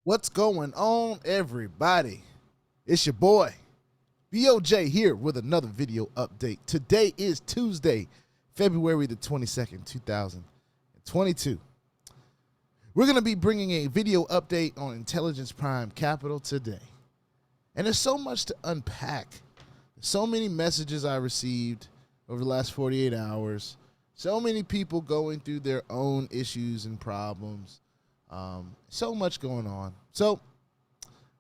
What's going on, everybody? It's your boy, BOJ, here with another video update. Today is Tuesday, February the 22nd, 2022. We're going to be bringing a video update on Intelligence Prime Capital today. And there's so much to unpack. So many messages I received over the last 48 hours. So many people going through their own issues and problems. So much going on. So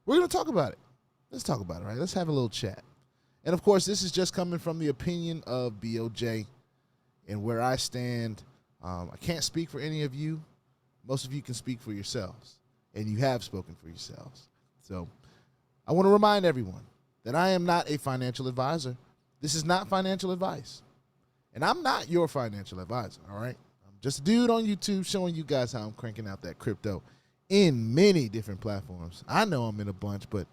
we're going to talk about it. Let's talk about it, right? Let's have a little chat. And of course, this is just coming from the opinion of BOJ and where I stand. I can't speak for any of you. Most of you can speak for yourselves, and you have spoken for yourselves. So I want to remind everyone that I am not a financial advisor. This is not financial advice. And I'm not your financial advisor, all right? I'm just a dude on YouTube showing you guys how I'm cranking out that crypto in many different platforms. I know I'm in a bunch, but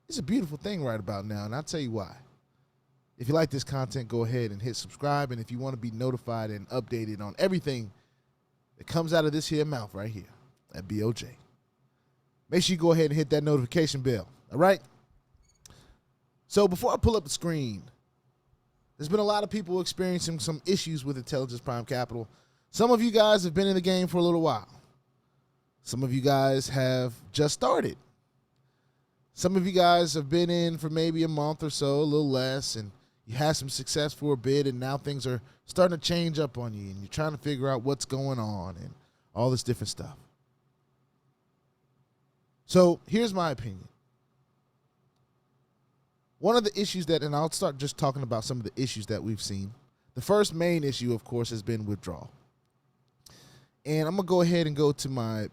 it's a beautiful thing right about now, and I'll tell you why. If you like this content, go ahead and hit subscribe, and if you want to be notified and updated on everything that comes out of this here mouth right here at BOJ, make sure you go ahead and hit that notification bell, all right? So before I pull up the screen, there's been a lot of people experiencing some issues with Intelligence Prime Capital. Some of you guys have been in the game for a little while. Some of you guys have just started. Some of you guys have been in for maybe a month or so, a little less, and you had some success for a bit, and now things are starting to change up on you, and you're trying to figure out what's going on and all this different stuff. So here's my opinion. One of the issues that, and I'll start just talking about some of the issues that we've seen. The first main issue, of course, has been withdrawal. And I'm going to go ahead and go to my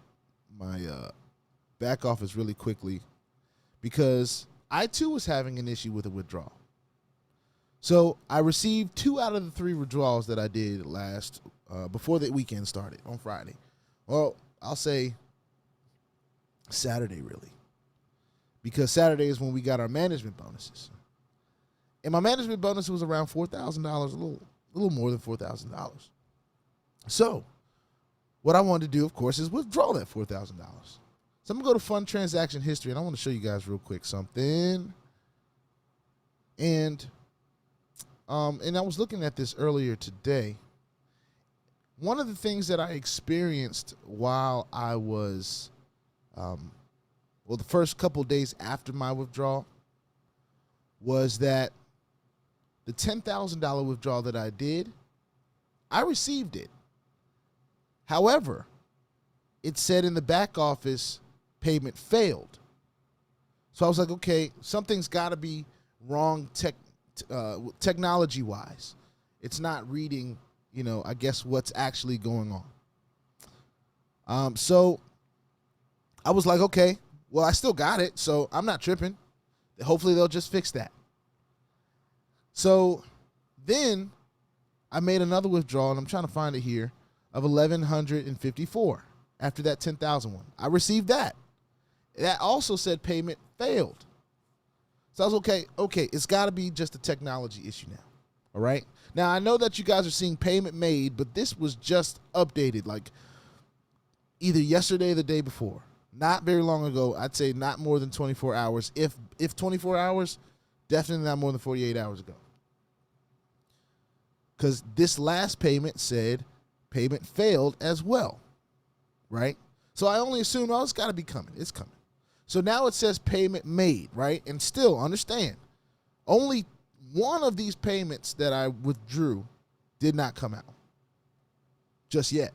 back office really quickly because I, too, was having an issue with a withdrawal. So I received 2 out of the 3 withdrawals that I did before the weekend started on Friday. Well, I'll say Saturday, really. Because Saturday is when we got our management bonuses. And my management bonus was around $4,000, a little more than $4,000. So what I wanted to do, of course, is withdraw that $4,000. So I'm going to go to fund transaction history, and I want to show you guys real quick something. And I was looking at this earlier today. One of the things that I experienced while I was the first couple of days after my withdrawal was that the $10,000 withdrawal that I did, I received it. However, it said in the back office, payment failed. So I was like, okay, something's got to be wrong technology-wise. It's not reading, I guess what's actually going on. So I was like, okay, well, I still got it, so I'm not tripping. Hopefully they'll just fix that. So then I made another withdrawal, and I'm trying to find it here, of $1,154 after that $10,000 one. I received that. That also said payment failed. So I was okay, it's got to be just a technology issue now, all right? Now, I know that you guys are seeing payment made, but this was just updated, like either yesterday or the day before. Not very long ago. I'd say not more than 24 hours. If 24 hours, definitely not more than 48 hours ago. Because this last payment said payment failed as well, right? So I only assumed, it's got to be coming. It's coming. So now it says payment made, right? And still, understand, only one of these payments that I withdrew did not come out just yet.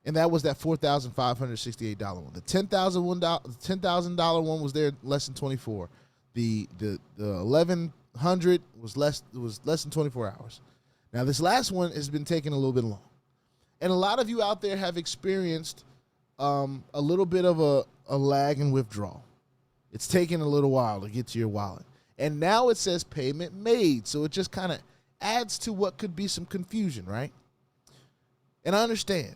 And that was that $4,568 one. The $10,000 one was there less than 24. The $1,100 was less than 24 hours. Now this last one has been taking a little bit long, and a lot of you out there have experienced a little bit of a lag in withdrawal. It's taking a little while to get to your wallet, and now it says payment made, so it just kind of adds to what could be some confusion, right? And I understand.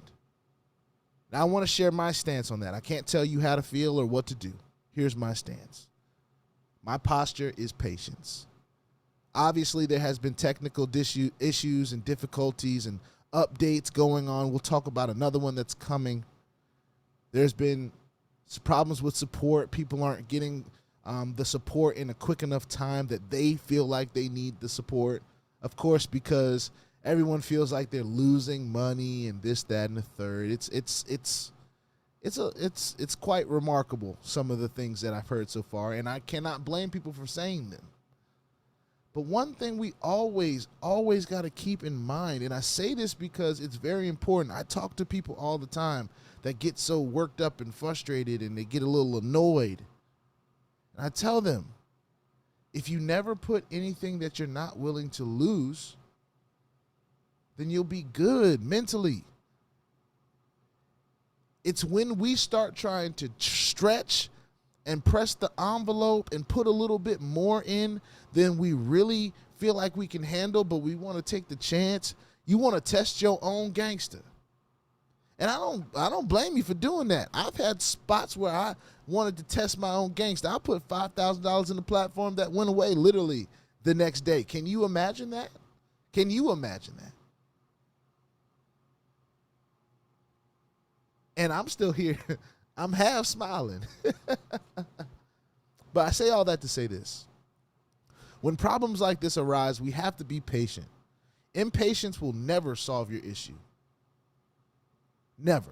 Now, I want to share my stance on that. I can't tell you how to feel or what to do. Here's my stance. My posture is patience. Obviously, there has been technical issues and difficulties and updates going on. We'll talk about another one that's coming There's been problems with support. People aren't getting the support in a quick enough time that they feel like they need the support. Of course, because everyone feels like they're losing money and this, that, and the third. It's quite remarkable, some of the things that I've heard so far, and I cannot blame people for saying them. But one thing we always got to keep in mind, and I say this because it's very important. I talk to people all the time that get so worked up and frustrated, and they get a little annoyed. And I tell them, if you never put anything that you're not willing to lose, then you'll be good mentally. It's when we start trying to stretch and press the envelope and put a little bit more in than we really feel like we can handle, but we want to take the chance. You want to test your own gangster. And I don't blame you for doing that. I've had spots where I wanted to test my own gangster. I put $5,000 in the platform that went away literally the next day. Can you imagine that? Can you imagine that? And I'm still here. I'm half smiling. But I say all that to say this. When problems like this arise, we have to be patient. Impatience will never solve your issue. Never.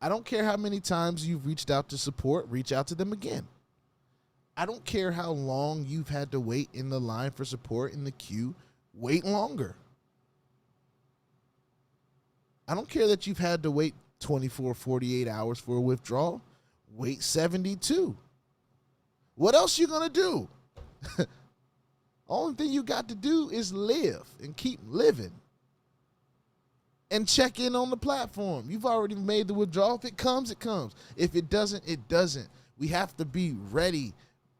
I don't care how many times you've reached out to support, reach out to them again. I don't care how long you've had to wait in the line for support in the queue, wait longer. I don't care that you've had to wait 24, 48 hours for a withdrawal. Wait 72. What else you gonna do? Only thing you got to do is live and keep living. And check in on the platform. You've already made the withdrawal. If it comes, it comes. If it doesn't, it doesn't. We have to be ready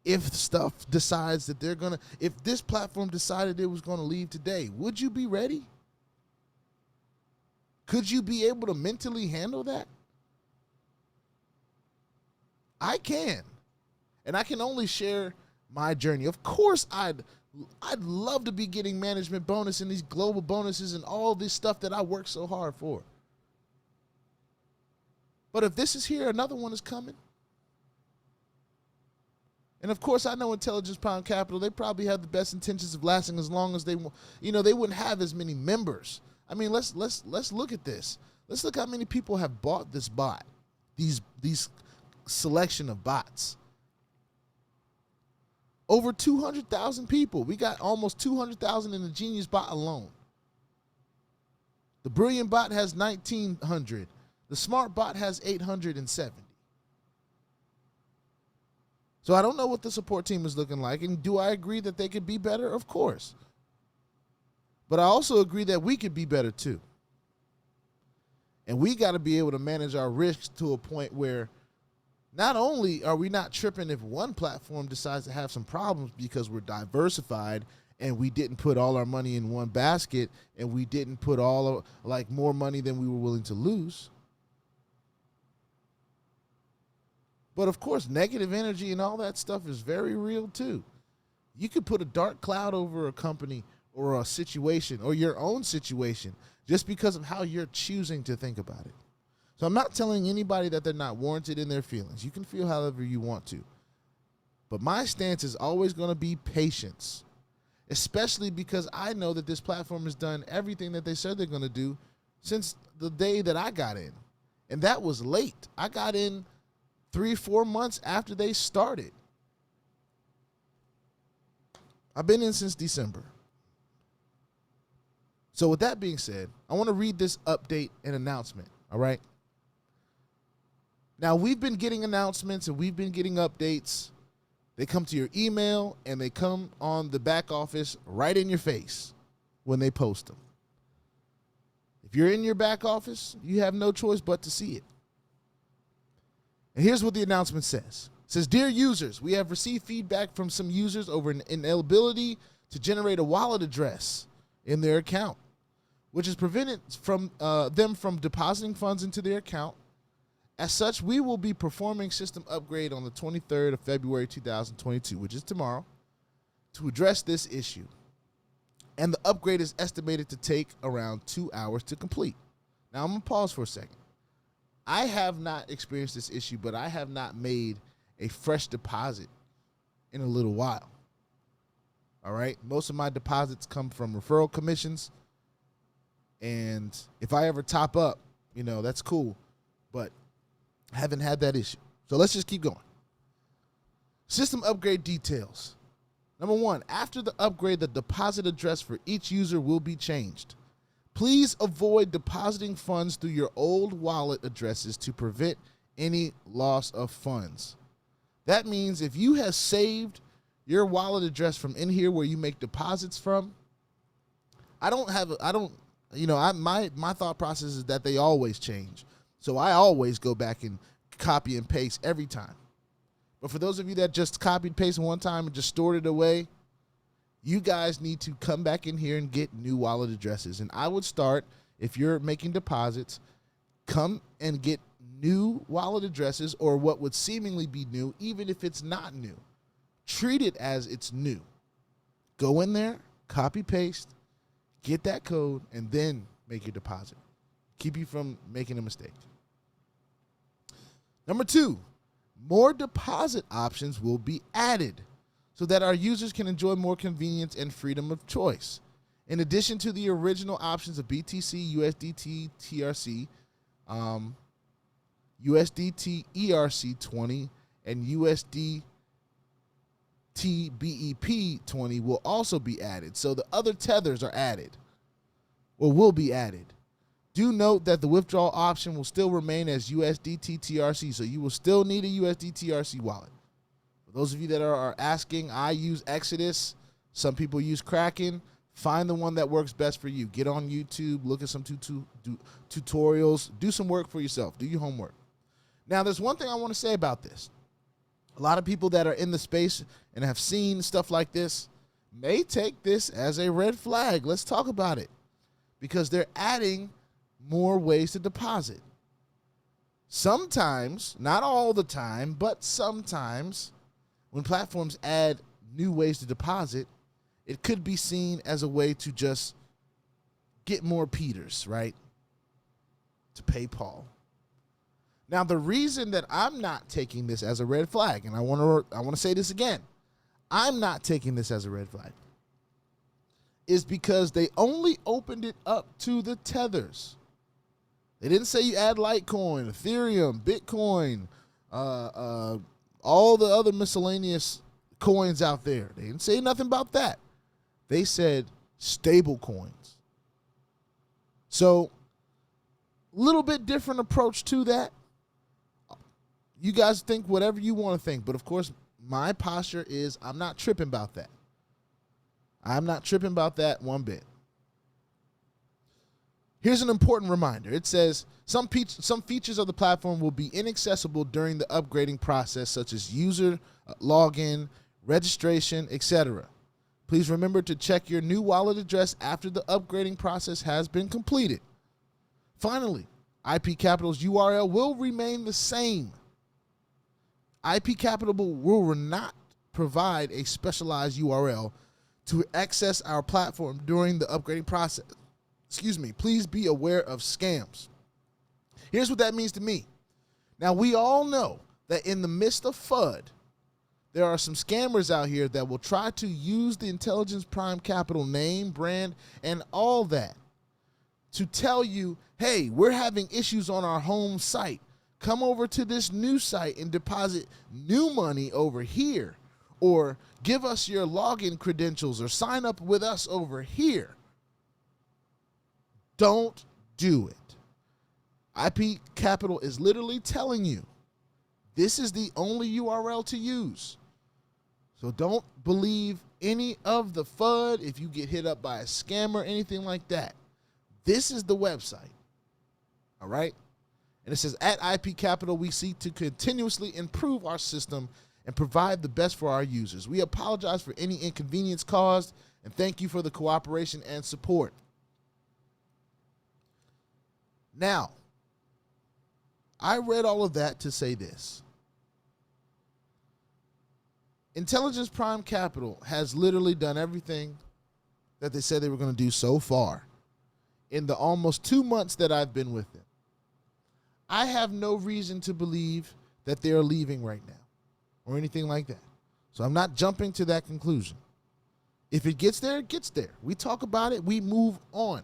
if stuff decides that they're gonna, if this platform decided it was gonna leave today, would you be ready? Could you be able to mentally handle that? I can. And I can only share my journey. Of course, I'd love to be getting management bonus and these global bonuses and all this stuff that I work so hard for. But if this is here, another one is coming. And of course, I know Intelligence Pound Capital, they probably have the best intentions of lasting as long as they want. You know, they wouldn't have as many members. I mean, let's look at this. Let's look how many people have bought this bot, these selection of bots. Over 200,000 people. We got almost 200,000 in the Genius bot alone. The Brilliant bot has 1,900. The Smart bot has 870. So I don't know what the support team is looking like. And do I agree that they could be better? Of course. But I also agree that we could be better too. And we got to be able to manage our risks to a point where not only are we not tripping if one platform decides to have some problems because we're diversified and we didn't put all our money in one basket and we didn't put all of, like more money than we were willing to lose. But of course, negative energy and all that stuff is very real too. You could put a dark cloud over a company or a situation or your own situation just because of how you're choosing to think about it. So I'm not telling anybody that they're not warranted in their feelings. You can feel however you want to. But my stance is always going to be patience, especially because I know that this platform has done everything that they said they're going to do since the day that I got in. And that was late. I got in 3-4 months after they started. I've been in since December. So with that being said, I want to read this update and announcement, all right? Now, we've been getting announcements and we've been getting updates. They come to your email and they come on the back office right in your face when they post them. If you're in your back office, you have no choice but to see it. And here's what the announcement says. It says, "Dear users, we have received feedback from some users over an inability to generate a wallet address in their account, which has prevented them from depositing funds into their account. As such, we will be performing system upgrade on the 23rd of February 2022, which is tomorrow, to address this issue. And the upgrade is estimated to take around 2 hours to complete." Now, I'm going to pause for a second. I have not experienced this issue, but I have not made a fresh deposit in a little while. All right. Most of my deposits come from referral commissions. And if I ever top up, that's cool. But I haven't had that issue. So let's just keep going. System upgrade details. Number 1, after the upgrade, the deposit address for each user will be changed. Please avoid depositing funds through your old wallet addresses to prevent any loss of funds. That means if you have saved your wallet address from in here where you make deposits from, my thought process is that they always change. So I always go back and copy and paste every time. But for those of you that just copied, pasted one time and just stored it away, you guys need to come back in here and get new wallet addresses. And I would start, if you're making deposits, come and get new wallet addresses, or what would seemingly be new, even if it's not new. Treat it as it's new. Go in there, copy, paste, get that code, and then make your deposit. Keep you from making a mistake. Number 2, more deposit options will be added so that our users can enjoy more convenience and freedom of choice. In addition to the original options of BTC, USDT, TRC, USDT ERC20, and USDT BEP20 will also be added. So the other tethers are added, or will be added. Do note that the withdrawal option will still remain as USDT TRC, so you will still need a USDT TRC wallet. For those of you that are asking, I use Exodus. Some people use Kraken. Find the one that works best for you. Get on YouTube, look at some tutorials, do some work for yourself, do your homework. Now, there's one thing I want to say about this. A lot of people that are in the space and have seen stuff like this may take this as a red flag. Let's talk about it, because they're adding more ways to deposit. Sometimes, not all the time, but sometimes when platforms add new ways to deposit, it could be seen as a way to just get more Peters, right? To pay Paul. Now, the reason that I'm not taking this as a red flag, and I want to say this again, I'm not taking this as a red flag, is because they only opened it up to the tethers. They didn't say you add Litecoin, Ethereum, Bitcoin, all the other miscellaneous coins out there. They didn't say nothing about that. They said stable coins. So, a little bit different approach to that. You guys think whatever you want to think, but of course, my posture is I'm not tripping about that. I'm not tripping about that one bit. Here's an important reminder. It says some features of the platform will be inaccessible during the upgrading process, such as user login, registration, etc. Please remember to check your new wallet address after the upgrading process has been completed. Finally, IP Capital's URL will remain the same. IP Capital will not provide a specialized URL to access our platform during the upgrading process. Please be aware of scams. Here's what that means to me. Now, we all know that in the midst of FUD, there are some scammers out here that will try to use the Intelligence Prime Capital name, brand, and all that to tell you, hey, we're having issues on our home site. Come over to this new site and deposit new money over here, or give us your login credentials, or sign up with us over here. Don't do it. IP Capital is literally telling you this is the only URL to use. So don't believe any of the FUD if you get hit up by a scammer or anything like that. This is the website. All right? And it says, at IP Capital, we seek to continuously improve our system and provide the best for our users. We apologize for any inconvenience caused, and thank you for the cooperation and support. Now, I read all of that to say this. Intelligence Prime Capital has literally done everything that they said they were going to do so far in the almost 2 months that I've been with them. I have no reason to believe that they're leaving right now or anything like that. So I'm not jumping to that conclusion. If it gets there, it gets there. We talk about it. We move on.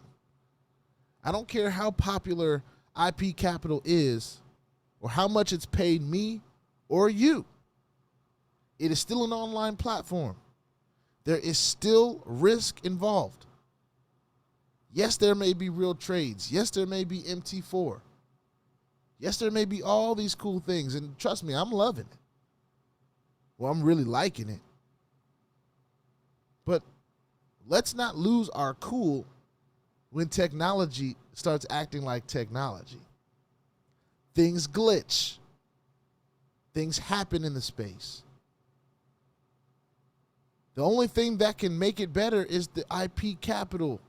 I don't care how popular IP Capital is or how much it's paid me or you. It is still an online platform. There is still risk involved. Yes, there may be real trades. Yes, there may be MT4. Yes, there may be all these cool things. And trust me, I'm loving it. Well, I'm really liking it. But let's not lose our cool when technology starts acting like technology. Things glitch. Things happen in the space. The only thing that can make it better is the IP Capital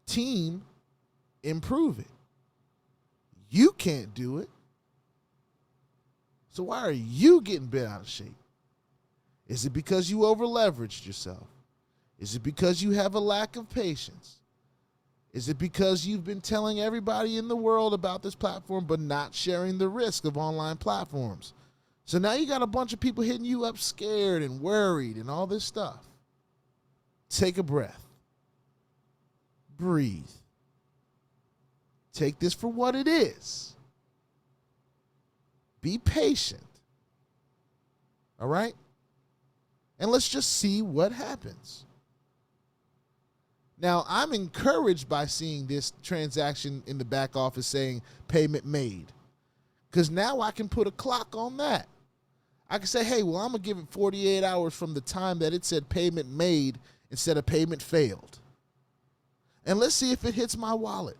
team improve it. You can't do it. So why are you getting bent out of shape? Is it because you over-leveraged yourself? Is it because you have a lack of patience? Is it because you've been telling everybody in the world about this platform but not sharing the risk of online platforms? So now you got a bunch of people hitting you up scared and worried and all this stuff. Take a breath. Breathe. Take this for what it is. Be patient. All right? And let's just see what happens. Now, I'm encouraged by seeing this transaction in the back office saying payment made. Because now I can put a clock on that. I can say, hey, well, I'm going to give it 48 hours from the time that it said payment made instead of payment failed. And let's see if it hits my wallet.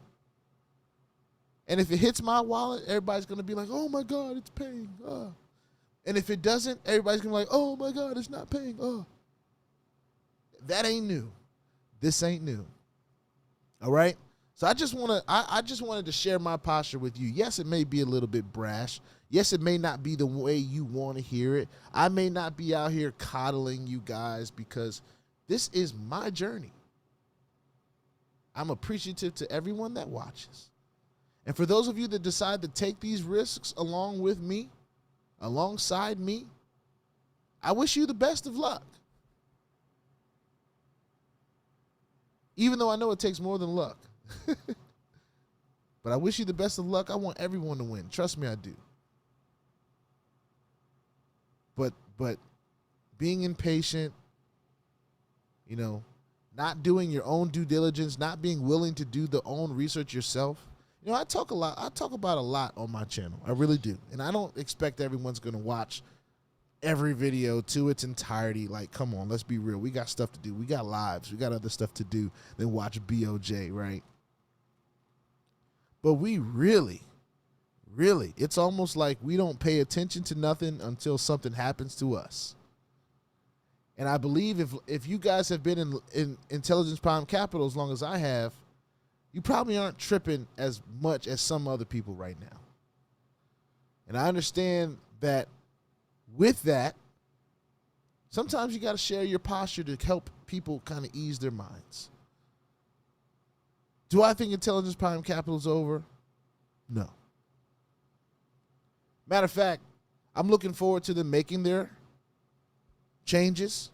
And if it hits my wallet, everybody's going to be like, oh, my God, it's paying. And if it doesn't, everybody's going to be like, oh, my God, it's not paying. That ain't new. This ain't new. All right? So I just wanted to share my posture with you. Yes, it may be a little bit brash. Yes, it may not be the way you want to hear it. I may not be out here coddling you guys because this is my journey. I'm appreciative to everyone that watches. And for those of you that decide to take these risks along with me, alongside me, I wish you the best of luck. Even though I know it takes more than luck. But I wish you the best of luck. I want everyone to win. Trust me, I do. But being impatient, not doing your own due diligence, not being willing to do the own research yourself. I talk about a lot on my channel. I really do. And I don't expect everyone's going to watch every video to its entirety. Like, come on, let's be real. We got stuff to do. We got lives. We got other stuff to do than watch BOJ, right? But we really, it's almost like we don't pay attention to nothing until something happens to us. And I believe if you guys have been in Intelligence Prime Capital as long as I have, you probably aren't tripping as much as some other people right now. And I understand that with that, sometimes you got to share your posture to help people kind of ease their minds. Do I think Intelligence Prime Capital is over? No. Matter of fact, I'm looking forward to them making their changes.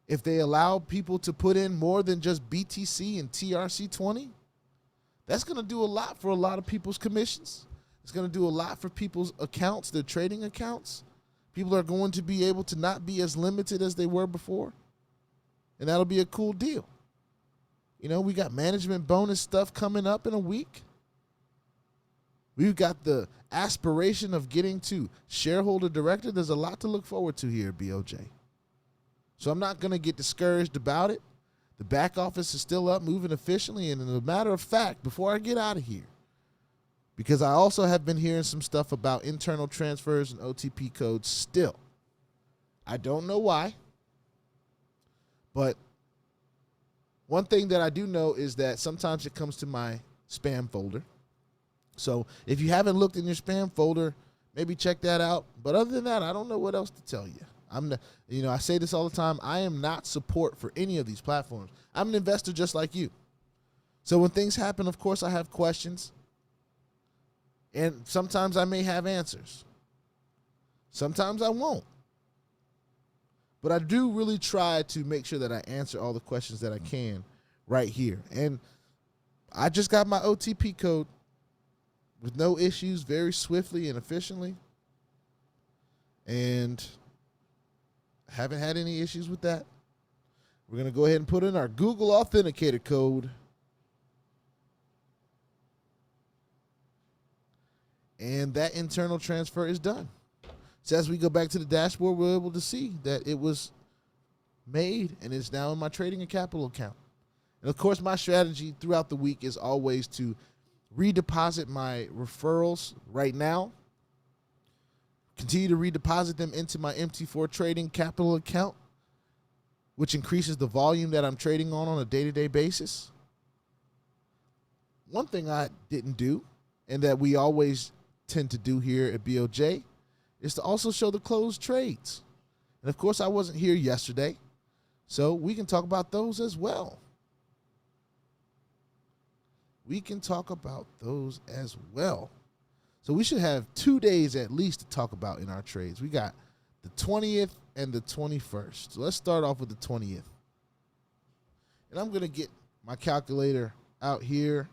If they allow people to put in more than just BTC and TRC20, that's going to do a lot for a lot of people's commissions. It's going to do a lot for people's accounts, their trading accounts. People are going to be able to not be as limited as they were before. And that'll be a cool deal. We got management bonus stuff coming up in a week. We've got the aspiration of getting to shareholder director. There's a lot to look forward to here at BOJ. So I'm not going to get discouraged about it. The back office is still up, moving efficiently. And as a matter of fact, before I get out of here, because I also have been hearing some stuff about internal transfers and OTP codes still. I don't know why. But one thing that I do know is that sometimes it comes to my spam folder. So if you haven't looked in your spam folder, maybe check that out. But other than that, I don't know what else to tell you. I say this all the time. I am not support for any of these platforms. I'm an investor just like you. So when things happen, of course, I have questions. And sometimes I may have answers. Sometimes I won't. But I do really try to make sure that I answer all the questions that I can right here. And I just got my OTP code with no issues, very swiftly and efficiently. And haven't had any issues with that. We're going to go ahead and put in our Google Authenticator code. And that internal transfer is done. So as we go back to the dashboard, we're able to see that it was made and is now in my trading and capital account. And of course, my strategy throughout the week is always to redeposit my referrals right now, continue to redeposit them into my MT4 trading capital account, which increases the volume that I'm trading on a day-to-day basis. One thing I didn't do, and that we always tend to do here at BOJ, is to also show the closed trades. And of course, I wasn't here yesterday, so we can talk about those as well. We can talk about those as well. So we should have 2 days at least to talk about in our trades. We got the 20th and the 21st. So let's start off with the 20th. And I'm going to get my calculator out here.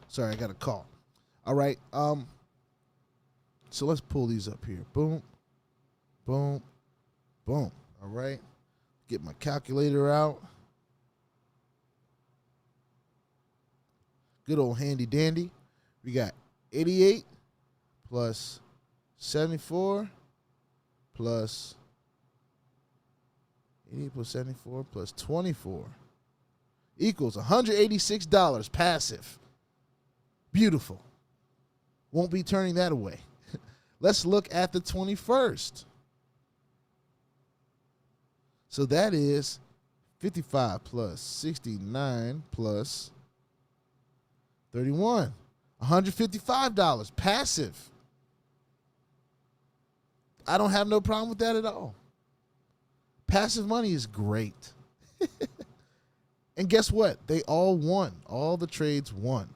Sorry, I got a call. All right. So let's pull these up here. Boom, boom, boom. All right. Get my calculator out. Good old handy dandy. We got 88 plus 74 plus 88 plus 74 plus 24 equals $186 passive. Beautiful. Won't be turning that away. Let's look at the 21st. So that is 55 plus 69 plus 31. $155 passive. I don't have no problem with that at all. Passive money is great. And guess what? They all won. All the trades won.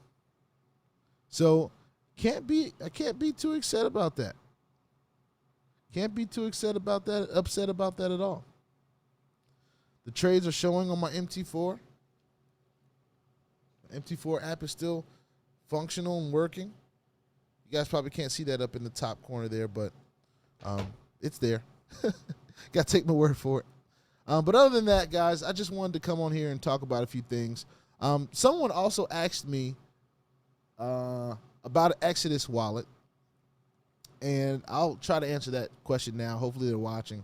So I can't be too upset about that. Can't be too upset about that at all. The trades are showing on my MT4. MT4 app is still functional and working. You guys probably can't see that up in the top corner there, but it's there. Got to take my word for it. But other than that, guys, I just wanted to come on here and talk about a few things. Someone also asked me about an Exodus wallet, and I'll try to answer that question now. Hopefully they're watching.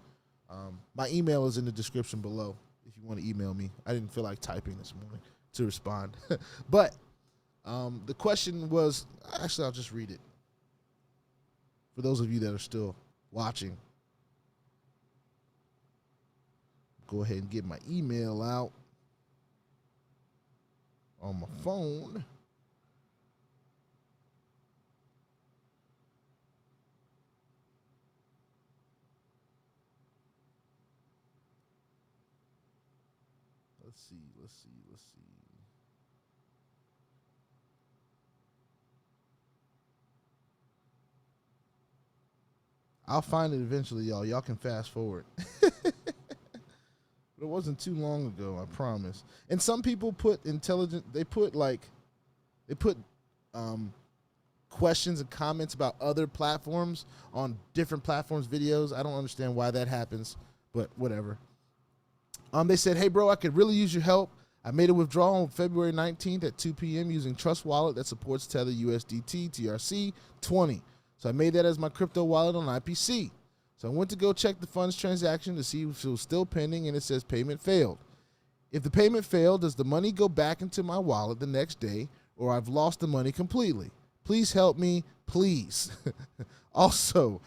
My email is in the description below if you want to email me. I didn't feel like typing this morning to respond. But the question was, actually, I'll just read it for those of you that are still watching. Go ahead and get my email out on my phone. Let's see. I'll find it eventually, y'all. Y'all can fast forward. But it wasn't too long ago, I promise. And some people put questions and comments about other platforms on different platforms' videos. I don't understand why that happens, but whatever. They said, hey, bro, I could really use your help. I made a withdrawal on February 19th at 2 p.m. using Trust Wallet that supports Tether USDT TRC 20. So I made that as my crypto wallet on IPC. So I went to go check the funds transaction to see if it was still pending, and it says payment failed. If the payment failed, does the money go back into my wallet the next day, or I've lost the money completely? Please help me, please. Also,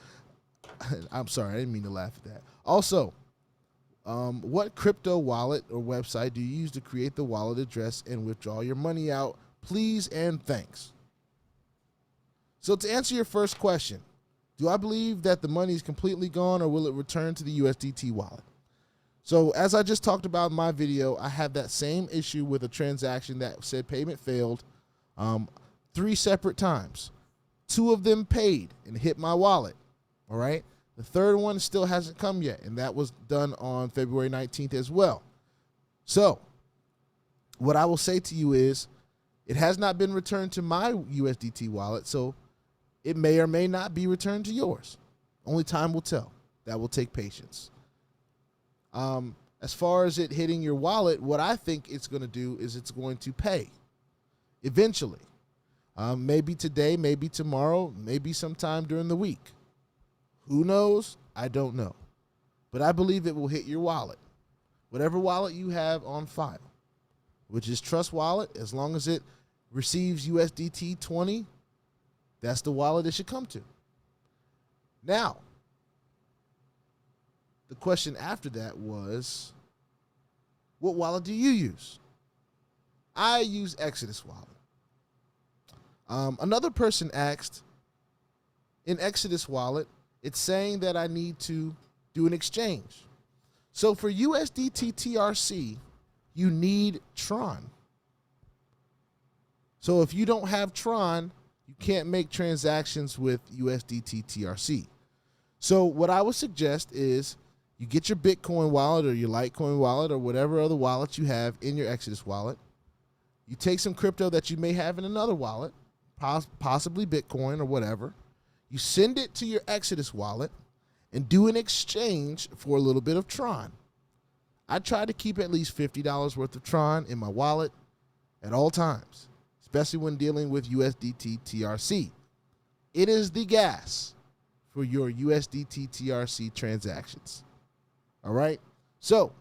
I'm sorry, I didn't mean to laugh at that. Also, what crypto wallet or website do you use to create the wallet address and withdraw your money out? Please and thanks. So to answer your first question, do I believe that the money is completely gone, or will it return to the USDT wallet? So as I just talked about in my video, I had that same issue with a transaction that said payment failed 3 separate times. 2 of them paid and hit my wallet, all right? The third one still hasn't come yet, and that was done on February 19th as well. So what I will say to you is it has not been returned to my USDT wallet, so it may or may not be returned to yours. Only time will tell. That will take patience. As far as it hitting your wallet, what I think it's going to do is it's going to pay eventually. Maybe today, maybe tomorrow, maybe sometime during the week. Who knows? I don't know. But I believe it will hit your wallet. Whatever wallet you have on file, which is Trust Wallet, as long as it receives USDT 20, that's the wallet it should come to. Now, the question after that was, what wallet do you use? I use Exodus Wallet. Another person asked, in Exodus Wallet, it's saying that I need to do an exchange. So for USDT TRC, you need Tron. So if you don't have Tron, you can't make transactions with USDT TRC. So what I would suggest is you get your Bitcoin wallet or your Litecoin wallet or whatever other wallets you have in your Exodus wallet. You take some crypto that you may have in another wallet, possibly Bitcoin or whatever. You send it to your Exodus wallet and do an exchange for a little bit of Tron. I try to keep at least $50 worth of Tron in my wallet at all times, especially when dealing with USDT TRC. It is the gas for your USDT TRC transactions. All right? So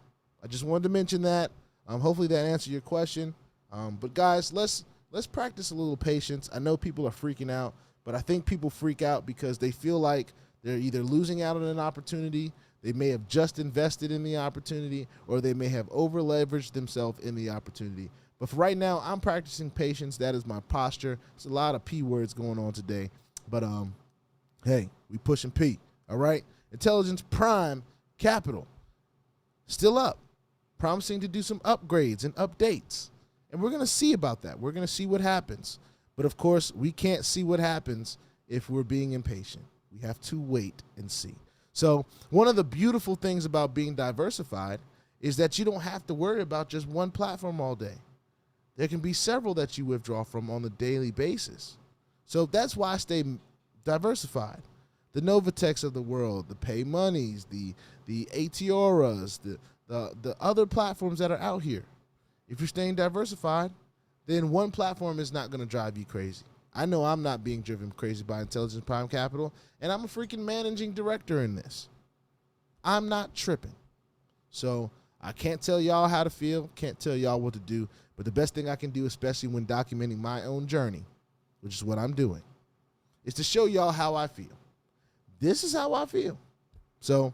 I just wanted to mention that. Hopefully that answered your question. But guys, let's practice a little patience. I know people are freaking out, but I think people freak out because they feel like they're either losing out on an opportunity, they may have just invested in the opportunity, or they may have over-leveraged themselves in the opportunity. But for right now, I'm practicing patience. That is my posture. It's a lot of P words going on today. But, hey, we pushing P, all right? Intelligence Prime Capital, still up, promising to do some upgrades and updates. And we're going to see about that. We're going to see what happens. But, of course, we can't see what happens if we're being impatient. We have to wait and see. So one of the beautiful things about being diversified is that you don't have to worry about just one platform all day. There can be several that you withdraw from on a daily basis. So that's why I stay diversified. The NOVATECHs of the world, the PAYMONEYs, the ATTIORAs, the other platforms that are out here. If you're staying diversified, then one platform is not going to drive you crazy. I know I'm not being driven crazy by Intelligence Prime Capital, and I'm a freaking managing director in this. I'm not tripping. So I can't tell y'all how to feel, can't tell y'all what to do, but the best thing I can do, especially when documenting my own journey, which is what I'm doing, is to show y'all how I feel. This is how I feel. So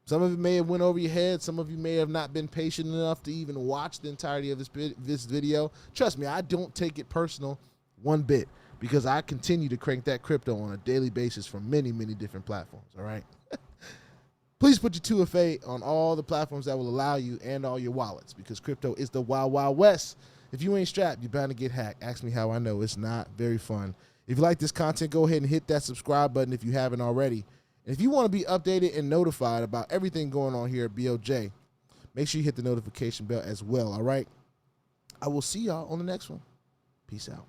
some of it may have went over your head. Some of you may have not been patient enough to even watch the entirety of this video. Trust me, I don't take it personal one bit, because I continue to crank that crypto on a daily basis from many, many different platforms, all right? Please put your 2FA on all the platforms that will allow you and all your wallets, because crypto is the wild, wild west. If you ain't strapped, you're bound to get hacked. Ask me how I know. It's not very fun. If you like this content, go ahead and hit that subscribe button if you haven't already. And if you want to be updated and notified about everything going on here at BOJ, make sure you hit the notification bell as well, all right? I will see y'all on the next one. Peace out.